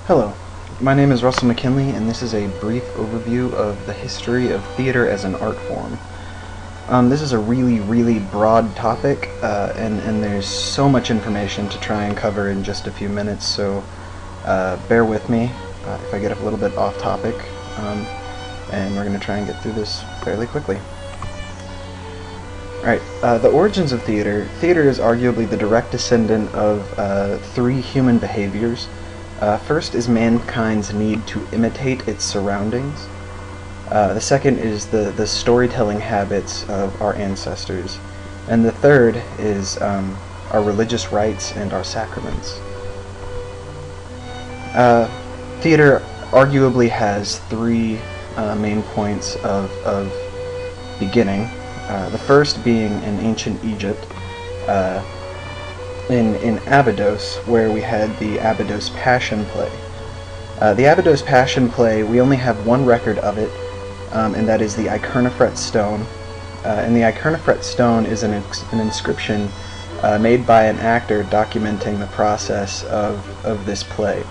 Hello, my name is Russell McKinley, and this is a brief overview of the history of theater as an art form. This is a really broad topic, and there's so much information to try and cover in just a few minutes, so bear with me if I get a little bit off topic, and we're going to try and get through this fairly quickly. Alright, the origins of theater. Theater is arguably the direct descendant of three human behaviors. First is mankind's need to imitate its surroundings. The second is the storytelling habits of our ancestors. And the third is our religious rites and our sacraments. Theater arguably has three main points of beginning. The first being in ancient Egypt, in Abydos, where we had the Abydos Passion Play. The Abydos Passion Play, we only have one record of it, and that is the Icernophrete Stone. And the Icernophrete Stone is an inscription made by an actor documenting the process of this play.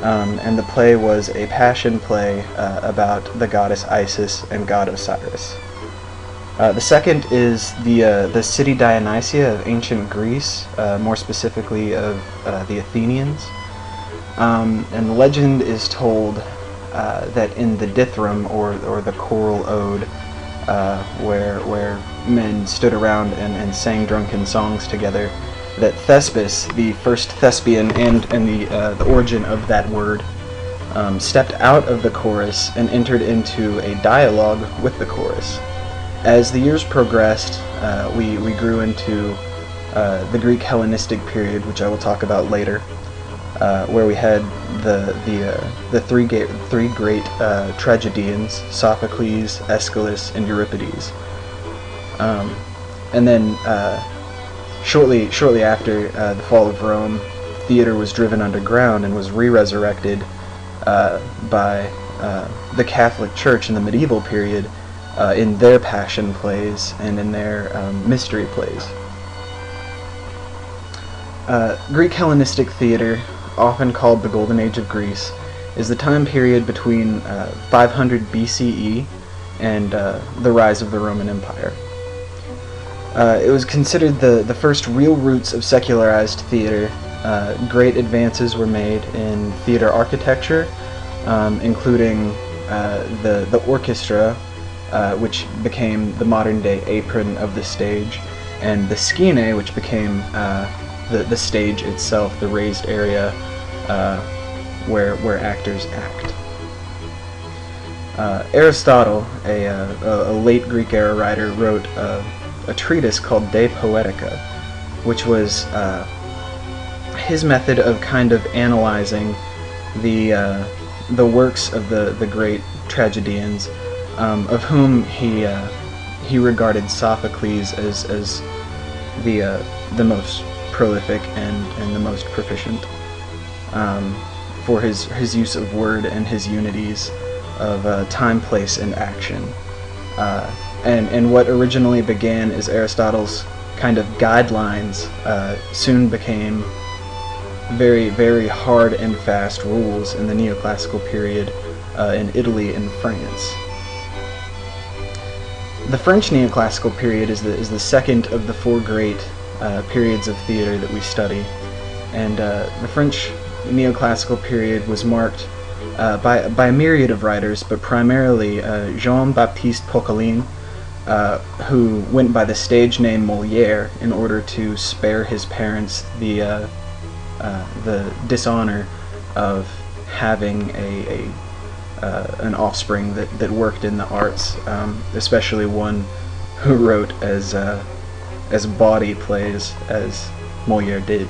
And the play was a passion play about the goddess Isis and god Osiris. The second is the city Dionysia of ancient Greece, more specifically of the Athenians. And the legend is told that in the Dithrum, or the choral ode, where men stood around and sang drunken songs together, that Thespis, the first thespian and the origin of that word, stepped out of the chorus and entered into a dialogue with the chorus. As the years progressed, we grew into the Greek Hellenistic period, which I will talk about later, where we had the three great tragedians: Sophocles, Aeschylus, and Euripides. And then shortly after the fall of Rome, theater was driven underground and was re-resurrected by the Catholic Church in the medieval period, in their passion plays and in their mystery plays. Greek Hellenistic theater, often called the Golden Age of Greece, is the time period between 500 BCE and the rise of the Roman Empire. It was considered the first real roots of secularized theater. Great advances were made in theater architecture, including the orchestra, which became the modern-day apron of the stage, and the skene, which became the stage itself, the raised area where actors act. Aristotle, a late Greek-era writer, wrote a treatise called De Poetica, which was his method of kind of analyzing the works of the great tragedians, of whom he regarded Sophocles as the most prolific and the most proficient, for his use of word and his unities of time, place, and action. And what originally began as Aristotle's kind of guidelines soon became very hard and fast rules in the neoclassical period in Italy and France. The French neoclassical period is the second of the four great periods of theater that we study, and the French neoclassical period was marked by a myriad of writers, but primarily Jean-Baptiste Poquelin, who went by the stage name Molière in order to spare his parents the dishonor of having an offspring that worked in the arts, especially one who wrote as bawdy plays as Molière did.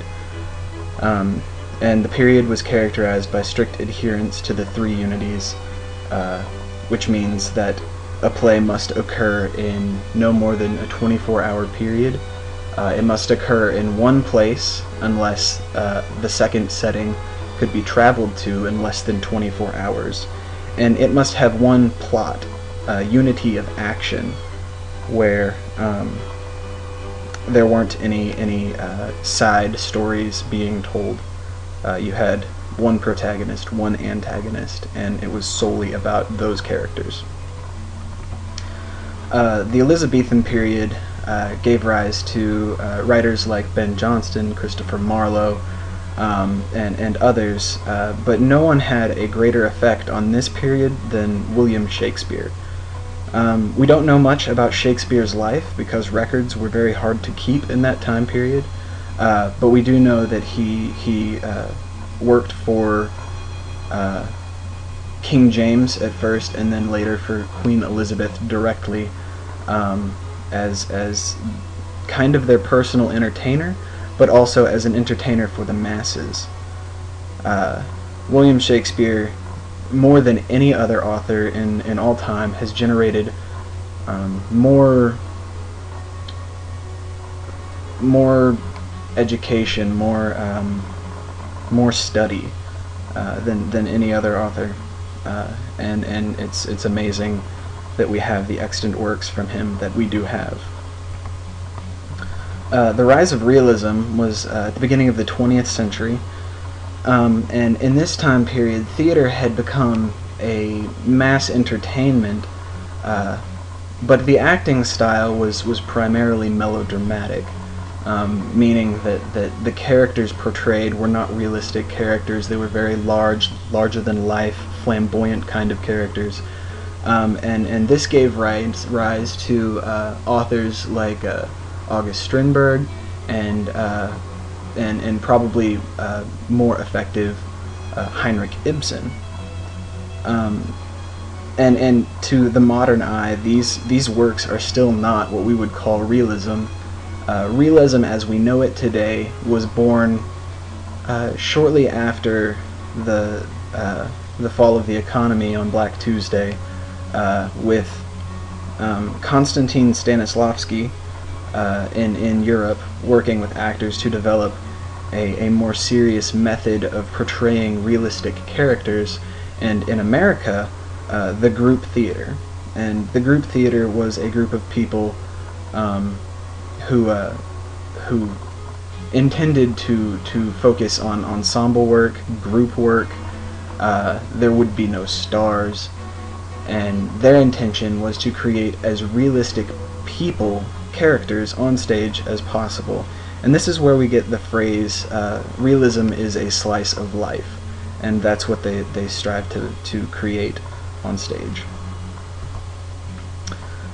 And the period was characterized by strict adherence to the three unities, which means that a play must occur in no more than a 24-hour period. It must occur in one place unless the second setting could be traveled to in less than 24 hours. And it must have one plot, unity of action, where there weren't any side stories being told. You had one protagonist, one antagonist, and it was solely about those characters. The Elizabethan period gave rise to writers like Ben Jonson, Christopher Marlowe, and others, but no one had a greater effect on this period than William Shakespeare. We don't know much about Shakespeare's life because records were very hard to keep in that time period, but we do know that he worked for King James at first, and then later for Queen Elizabeth directly, as kind of their personal entertainer, but also as an entertainer for the masses. William Shakespeare, more than any other author in all time, has generated more education, more study than any other author, and it's amazing that we have the extant works from him that we do have. The rise of realism was at the beginning of the 20th century, and in this time period, theater had become a mass entertainment, but the acting style was primarily melodramatic, meaning that the characters portrayed were not realistic characters. They were very larger than life, flamboyant kind of characters, and this gave rise to authors like August Strindberg and probably more effective Heinrich Ibsen. And to the modern eye, these works are still not what we would call realism. Realism as we know it today was born shortly after the fall of the economy on Black Tuesday, with Konstantin Stanislavski in Europe working with actors to develop a more serious method of portraying realistic characters, and in America, the group theater. And the group theater was a group of people who intended to focus on ensemble work, group work. There would be no stars, and their intention was to create as realistic characters on stage as possible. And this is where we get the phrase, realism is a slice of life, and that's what they strive to create on stage.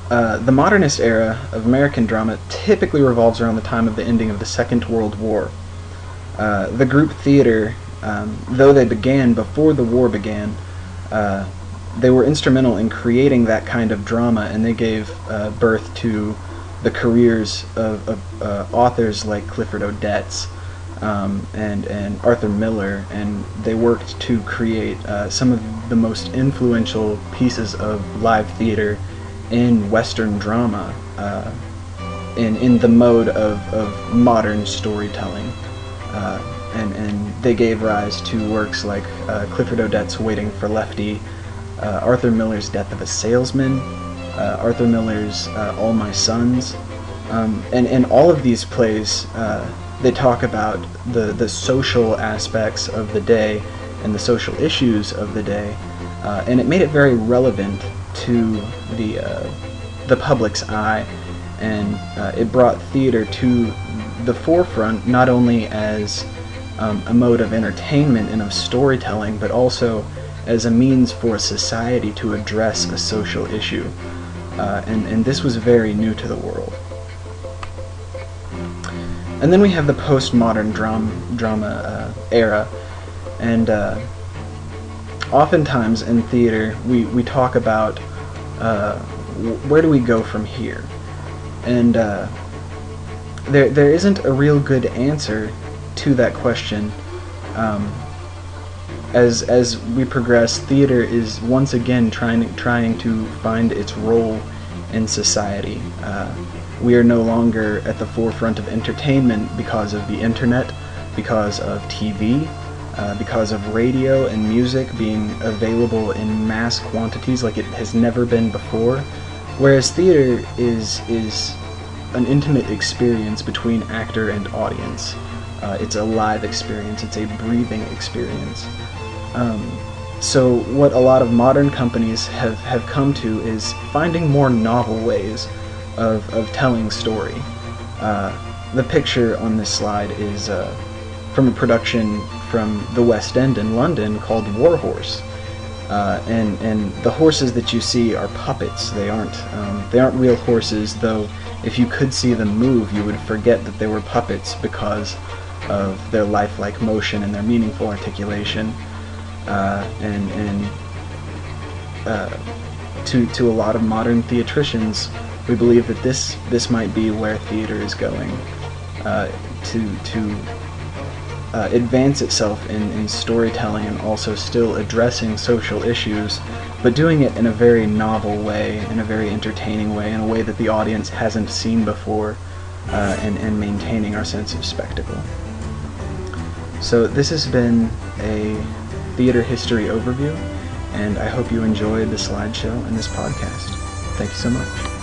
The modernist era of American drama typically revolves around the time of the ending of the Second World War. The group theater, though they began before the war began, they were instrumental in creating that kind of drama, and they gave birth to the careers of authors like Clifford Odets and Arthur Miller, and they worked to create some of the most influential pieces of live theater in Western drama, in the mode of modern storytelling, and they gave rise to works like Clifford Odets' Waiting for Lefty, Arthur Miller's Death of a Salesman, Arthur Miller's All My Sons, and all of these plays, they talk about the social aspects of the day and the social issues of the day, and it made it very relevant to the public's eye, and it brought theater to the forefront not only as a mode of entertainment and of storytelling, but also as a means for society to address a social issue, and this was very new to the world. And then we have the postmodern drama era, and oftentimes in theater we talk about where do we go from here, and there isn't a real good answer to that question. As we progress, theater is once again trying to find its role in society. We are no longer at the forefront of entertainment because of the internet, because of TV, because of radio and music being available in mass quantities like it has never been before, whereas theater is an intimate experience between actor and audience. It's a live experience. It's a breathing experience. So what a lot of modern companies have come to is finding more novel ways of telling story. The picture on this slide is from a production from the West End in London called War Horse. And the horses that you see are puppets. They aren't real horses, though if you could see them move, you would forget that they were puppets because of their lifelike motion and their meaningful articulation. To a lot of modern theatricians, we believe that this might be where theater is going, to advance itself in storytelling and also still addressing social issues, but doing it in a very novel way, in a very entertaining way, in a way that the audience hasn't seen before, and maintaining our sense of spectacle. So this has been a theater history overview, and I hope you enjoyed the slideshow and this podcast. Thank you so much.